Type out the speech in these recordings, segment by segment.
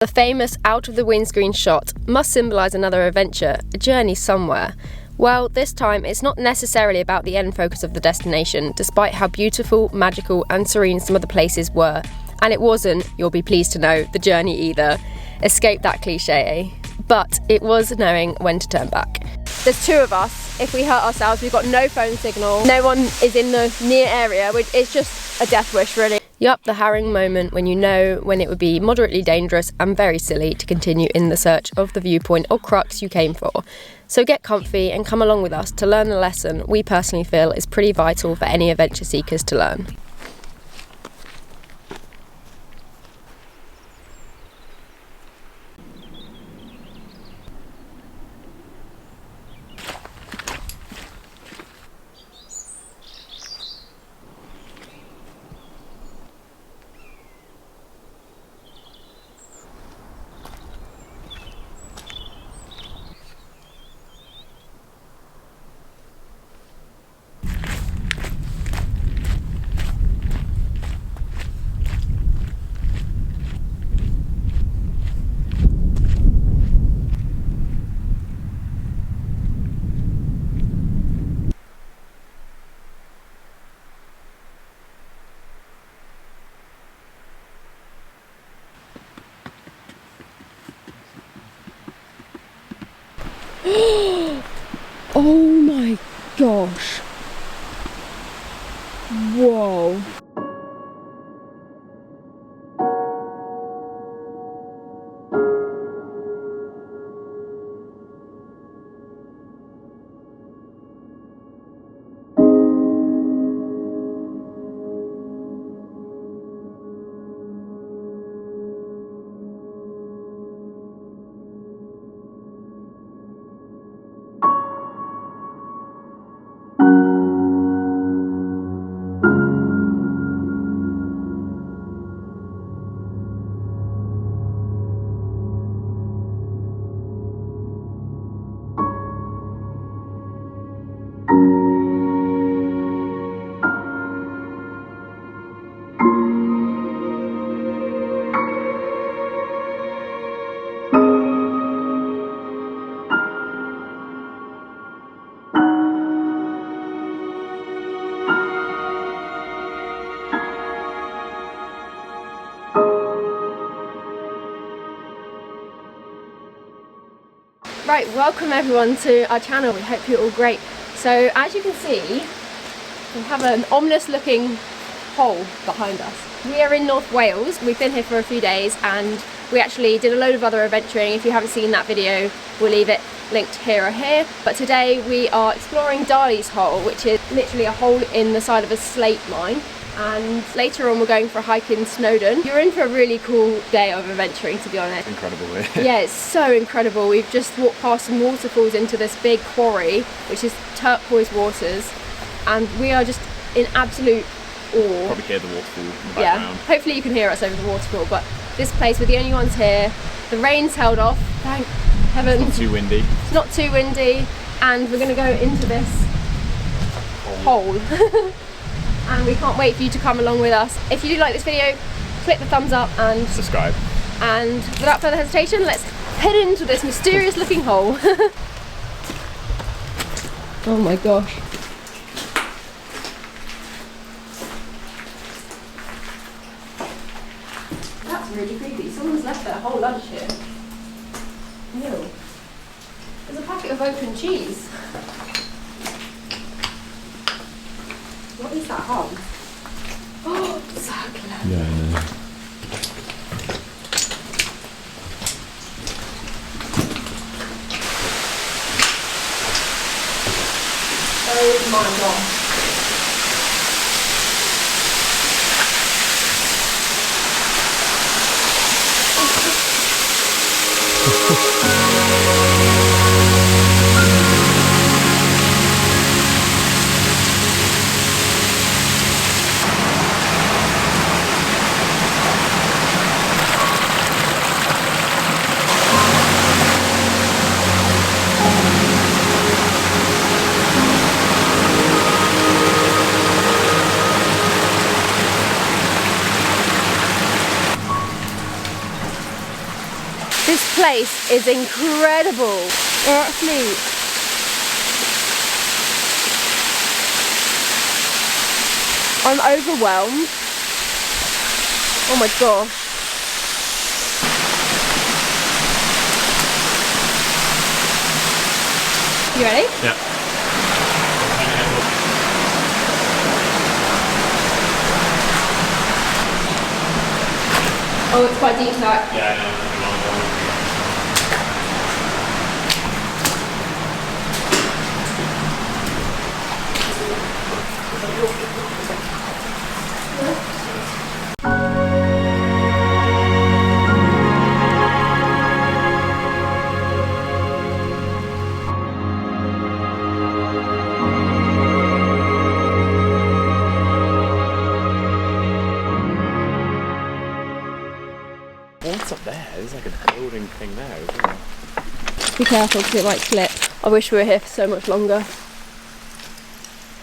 The famous out of the windscreen shot must symbolise another adventure, a journey somewhere. Well, this time it's not necessarily about the end focus of the destination, despite how beautiful, magical and serene some of the places were. And it wasn't, you'll be pleased to know, the journey either. Escape that cliche. But it was knowing when to turn back. There's two of us. If we hurt ourselves, we've got no phone signal. No one is in the near area, which is just a death wish, really. Yup, the harrowing moment when you know when it would be moderately dangerous and very silly to continue in the search of the viewpoint or crux you came for. So get comfy and come along with us to learn a lesson we personally feel is pretty vital for any adventure seekers to learn. Oh my gosh. Whoa. Right, welcome everyone to our channel. We hope you're all great. So as you can see, we have an ominous looking hole behind us. We are in North Wales. We've been here for a few days and we actually did a load of other adventuring. If you haven't seen that video, we'll leave it linked here or here. But today we are exploring Dalis Hole, which is literally a hole in the side of a slate mine. And later on we're going for a hike in Snowdon. You're in for a really cool day of adventuring, to be honest. Incredible. Yeah, it's so incredible. We've just walked past some waterfalls into this big quarry, which is turquoise waters, and we are just in absolute awe. Probably hear the waterfall in the background. Yeah, hopefully you can hear us over the waterfall, but this place, we're the only ones here. The rain's held off, thank heaven. It's not too windy. It's not too windy, and we're going to go into this hole. And we can't wait for you to come along with us. If you do like this video, click the thumbs up and subscribe. And without further hesitation, let's head into this mysterious looking hole. Oh my gosh. That's really creepy. Someone's left their whole lunch here. Ew. There's a packet of open cheese. What is that hole? Oh, circular. Yeah, I know. Oh my gosh. This place is incredible. We're actually... I'm overwhelmed. Oh my gosh. You ready? Yeah. Oh, it's quite deep that. Yeah, I know. What's up there? There's like a building thing there, isn't there? Be careful because it might slip. I wish we were here for so much longer.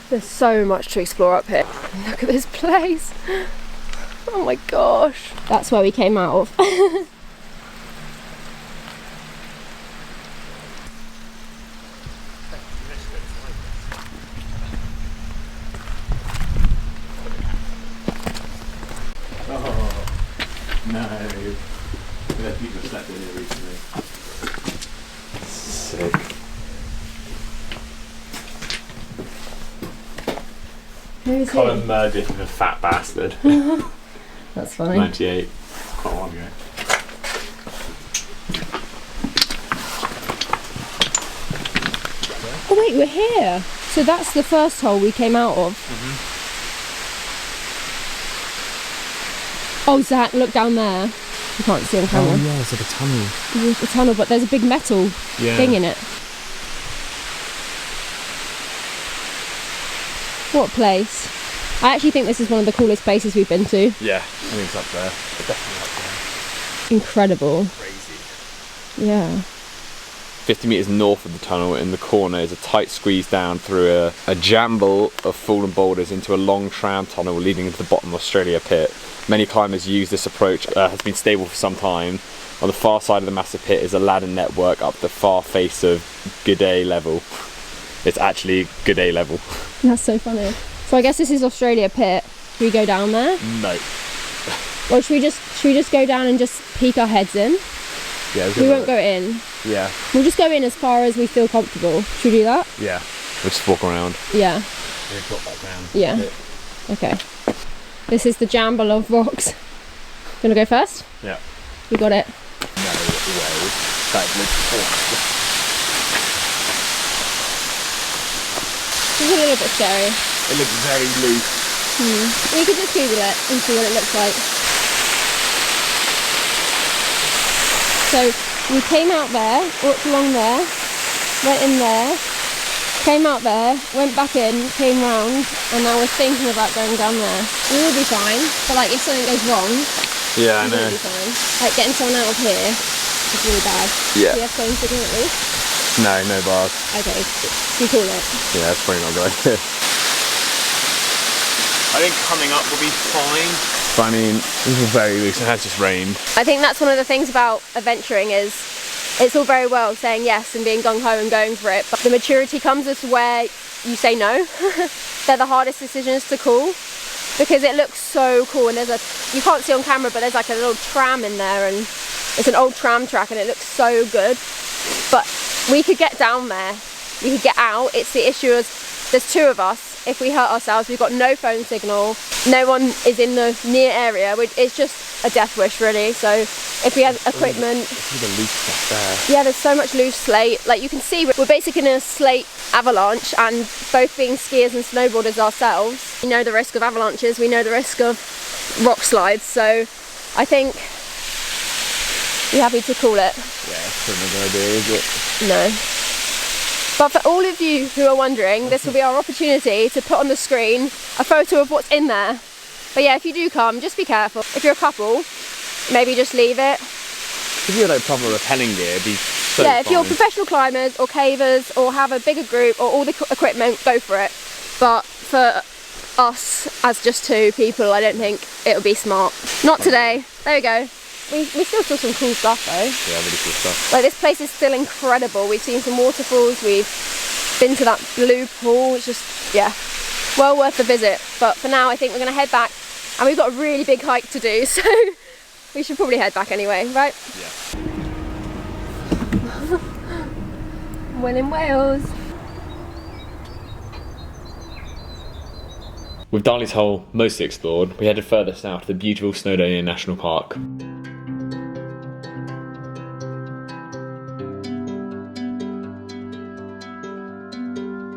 There's so much to explore up here. Look at this place. Oh my gosh. That's where we came out of. No. Yeah, people have slept in here recently. Sick. Who's Colin Murdiff is a fat bastard. That's funny. 98. Quite a while ago. Oh wait, we're here. So that's the first hole we came out of. Oh Zach, look down there. You can't see on camera. Oh yeah, it's like a tunnel. There's a tunnel, but there's a big metal thing in it. What a place. I actually think this is one of the coolest places we've been to. Yeah, I think it's up there. It's definitely up there. Incredible. Crazy. Yeah. 50 metres north of the tunnel in the corner is a tight squeeze down through a jamble of fallen boulders into a long tram tunnel leading into the bottom of Australia pit. Many climbers use this approach, has been stable for some time. On the far side of the massive pit is a ladder network up the far face of G'day level. It's actually G'day level. That's so funny. So I guess this is Australia pit. Should we go down there? No. Or should we just go down and just peek our heads in? Yeah, We won't go in. Yeah. We'll just go in as far as we feel comfortable. Should we do that? Yeah. We'll just walk around. Yeah. Yeah, drop that down. Yeah. Okay. This is the jamble of rocks. You wanna go first? Yeah. You got it. No way. That looks awesome. It's a little bit scary. It looks very loose. We could just Google it and see what it looks like. So we came out there, walked along there, went in there, came out there, went back in, came round, and now we're thinking about going down there. We will be fine, but like if something goes wrong, Yeah, I we will know. be fine. Like getting someone out of here is really bad. Yeah. Do you have phone signal at least? No, no bars. Okay, should we call it? Yeah, that's probably not a good idea. I think coming up will be fine. But I mean, this is very loose. It has just rained. I think that's one of the things about adventuring is it's all very well saying yes and being gung-ho and going for it, but the maturity comes as where you say no. They're the hardest decisions to call because it looks so cool, and you can't see on camera, but there's like a little tram in there, and it's an old tram track and it looks so good. But we could get down there, we could get out. It's the issue is there's two of us. If we hurt ourselves, we've got no phone signal, no one is in the near area. It's just a death wish really. So if we had equipment, See the loose stuff there. yeah, there's so much loose slate. Like you can see, we're basically in a slate avalanche, and both being skiers and snowboarders ourselves, we know the risk of avalanches, we know the risk of rock slides. So I think we're happy to call it. Yeah, that's probably not a good idea, is it? No. But for all of you who are wondering, this will be our opportunity to put on the screen a photo of what's in there. But yeah, if you do come, just be careful. If you're a couple, maybe just leave it. If you had like proper rappelling gear, it'd be so Yeah, if you're fine. professional climbers or cavers or have a bigger group or all the equipment, go for it. But for us, as just two people, I don't think it would be smart. Not today. There we go. we still saw some cool stuff though. Yeah, really cool stuff. Like, this place is still incredible. We've seen some waterfalls, we've been to that blue pool. It's just, yeah, well worth the visit. But for now, I think we're going to head back, and we've got a really big hike to do, so we should probably head back anyway, right? Yeah. When in Wales. With Dalis Hole mostly explored, we headed further south to the beautiful Snowdonia National Park.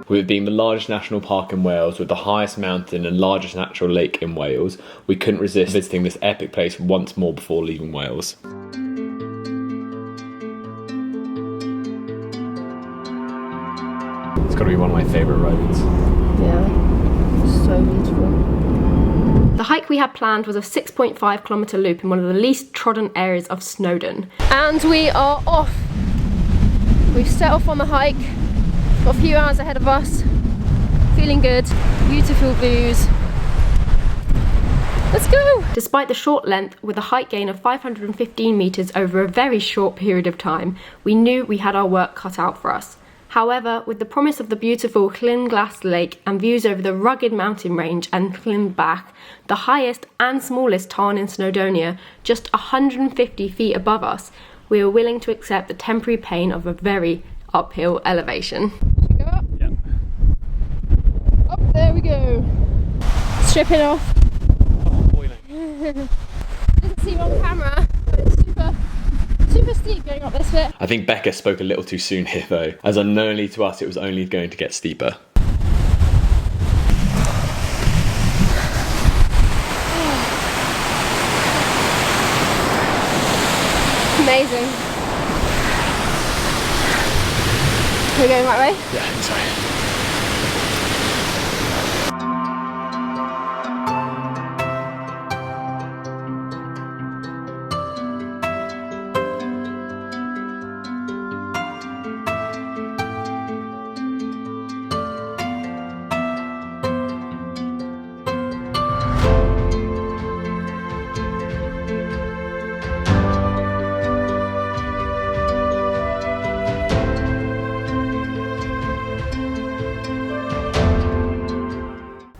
With it being the largest national park in Wales, with the highest mountain and largest natural lake in Wales, we couldn't resist visiting this epic place once more before leaving Wales. It's got to be one of my favourite roads. Yeah. So beautiful. The hike we had planned was a 6.5 kilometre loop in one of the least trodden areas of Snowdon. And we are off. We've set off on the hike. Got a few hours ahead of us. Feeling good. Beautiful views. Let's go! Despite the short length, with a height gain of 515 metres over a very short period of time, we knew we had our work cut out for us. However, with the promise of the beautiful Llyn Glas lake and views over the rugged mountain range and Llyn back, the highest and smallest tarn in Snowdonia, just 150 feet above us, we were willing to accept the temporary pain of a very uphill elevation. Should we go up? Yeah. Up, there we go. Stripping off. Oh, boiling. Didn't seem on camera, but it's super steep going up this bit. I think Becca spoke a little too soon here though, as unknowingly to us it was only going to get steeper. Amazing. Are we going the right way? Yeah, I think so.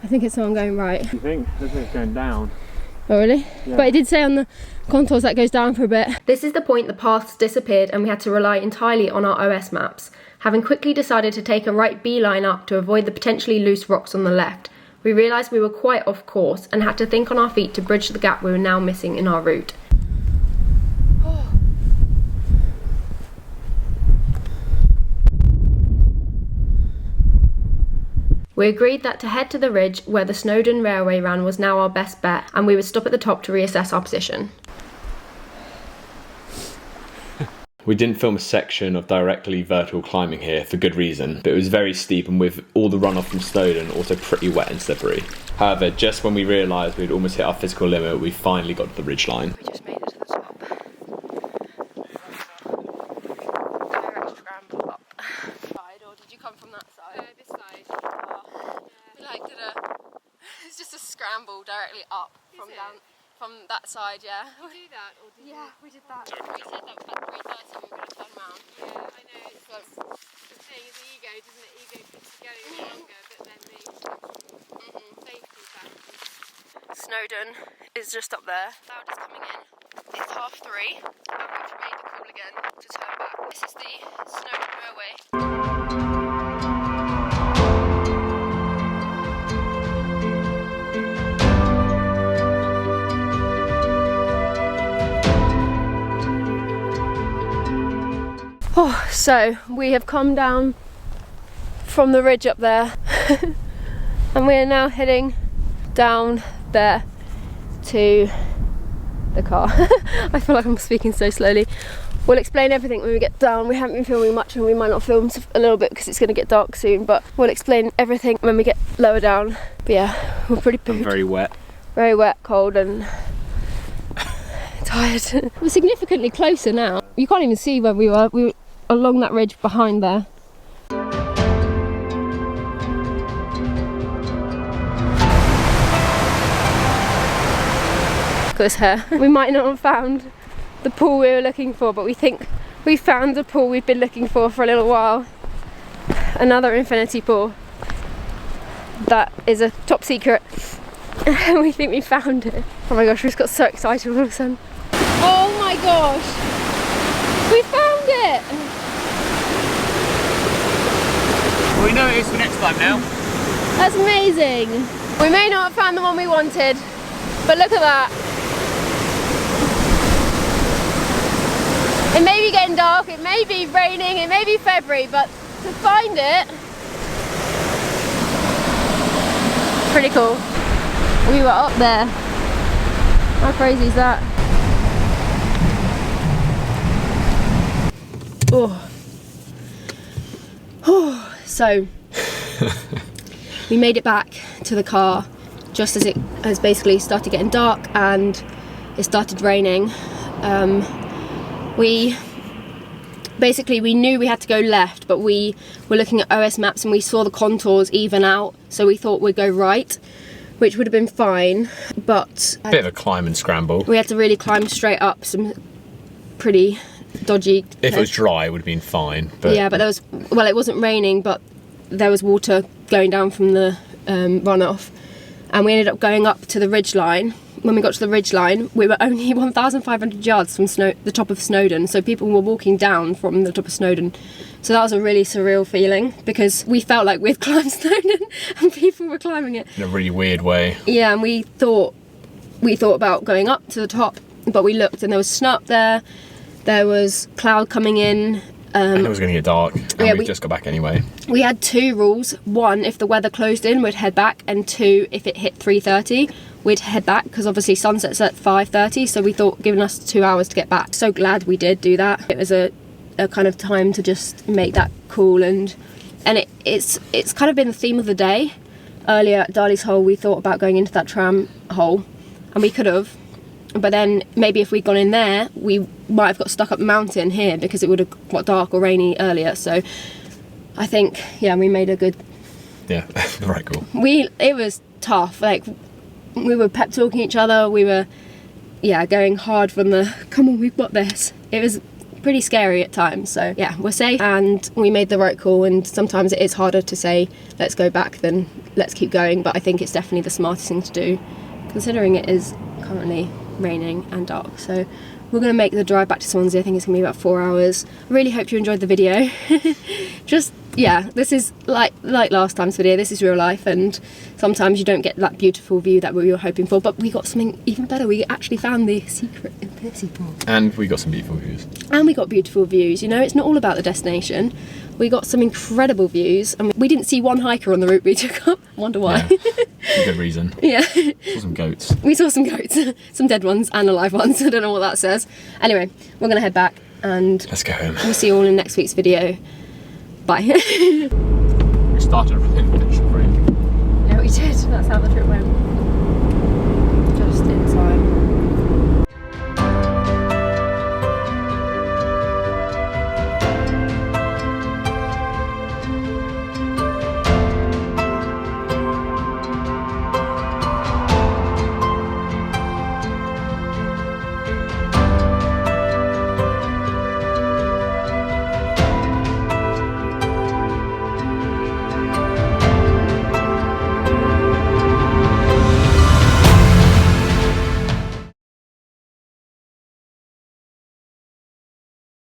I think it's someone going right. You think? This is going down. Oh really? Yeah. But it did say on the contours that goes down for a bit. This is the point the paths disappeared and we had to rely entirely on our OS maps. Having quickly decided to take a right beeline up to avoid the potentially loose rocks on the left, we realised we were quite off course and had to think on our feet to bridge the gap we were now missing in our route. We agreed that to head to the ridge where the Snowdon Railway ran was now our best bet, and we would stop at the top to reassess our position. We didn't film a section of directly vertical climbing here for good reason, but it was very steep and with all the runoff from Snowdon also pretty wet and slippery. However, just when we realised we'd almost hit our physical limit, we finally got to the ridge line. We just made it to the top. Direct scramble up. Side, or did you come from that side? This side. We like did it's just a scramble directly up from down from that side, yeah. Did you do that, or did Yeah, we did that. you? We said that was like 3:30 we were going to turn around. Yeah, I know. It's the thing is ego, doesn't it? Ego keeps you going longer, but then the safety factors. Snowdon is just up there. Cloud is coming in. It's 3:30 and we've made the call again to turn back. This is the Snowdon Railway. Oh, so we have come down from the ridge up there and we are now heading down there to the car. I feel like I'm speaking so slowly. We'll explain everything when we get down. We haven't been filming much and we might not film a little bit because it's going to get dark soon, but we'll explain everything when we get lower down. But yeah, we're pretty pooped. Very wet. Very wet, cold and tired. We're significantly closer now. You can't even see where we were. We were along that ridge behind there. Look at this hair. We might not have found the pool we were looking for, but we think we found the pool we've been looking for a little while. Another infinity pool that is a top secret. We think we found it. Oh my gosh, we just got so excited all of a sudden. Oh my gosh, we found it! Well, we know it is for next time now. That's amazing. We may not have found the one we wanted, but look at that. It may be getting dark, it may be raining, it may be February, but to find it, pretty cool. We were up there. How crazy is that? Oh. Oh. So we made it back to the car just as it has basically started getting dark and it started raining. We knew we had to go left, but we were looking at OS maps and we saw the contours even out, so we thought we'd go right, which would have been fine, but Bit of a climb and scramble. we had to really climb straight up some pretty dodgy. If it was dry, it would have been fine. But Yeah, but there was, well, it wasn't raining, but there was water going down from the runoff, and we ended up going up to the ridge line. When we got to the ridge line, we were only 1,500 yards from the top of Snowdon, so people were walking down from the top of Snowdon. So that was a really surreal feeling, because we felt like we'd climbed Snowdon and people were climbing it. in a really weird way. Yeah, and we thought about going up to the top, but we looked and there was snow up there, there was cloud coming in. And it was going to get dark, and yeah, we just got back anyway. We had two rules. One, if the weather closed in, we'd head back, and two, if it hit 3:30, we'd head back, because obviously sunset's at 5:30, so we thought, giving us 2 hours to get back. So glad we did do that. It was a kind of time to just make that cool, and it's kind of been the theme of the day. Earlier at Dalis Hole, we thought about going into that tram hole, and we could have, but then maybe if we'd gone in there, we might have got stuck up the mountain here, because it would have got dark or rainy earlier. So I think, yeah, we made a good. Yeah, the right call. It was tough. Like, we were pep talking each other. We were, yeah, going hard from the, come on, we've got this. It was pretty scary at times. So yeah, we're safe and we made the right call. And sometimes it is harder to say, let's go back than let's keep going. But I think it's definitely the smartest thing to do, considering it is currently raining and dark. So we're going to make the drive back to Swansea. I think it's going to be about 4 hours. I really hope you enjoyed the video. Just, yeah, this is like last time's video, this is real life, and sometimes you don't get that beautiful view that we were hoping for, but we got something even better. We actually found the secret infinity pool. And we got some beautiful views. And we got beautiful views, you know, it's not all about the destination. We got some incredible views, and we didn't see one hiker on the route we took up. Wonder why. Yeah, good reason. Yeah. Saw some goats. We saw some goats, some dead ones and alive ones. I don't know what that says. Anyway, we're gonna head back and Let's go home. we'll see you all in next week's video. Bye. We started and finished free. Yeah, we did. That's how the trip went.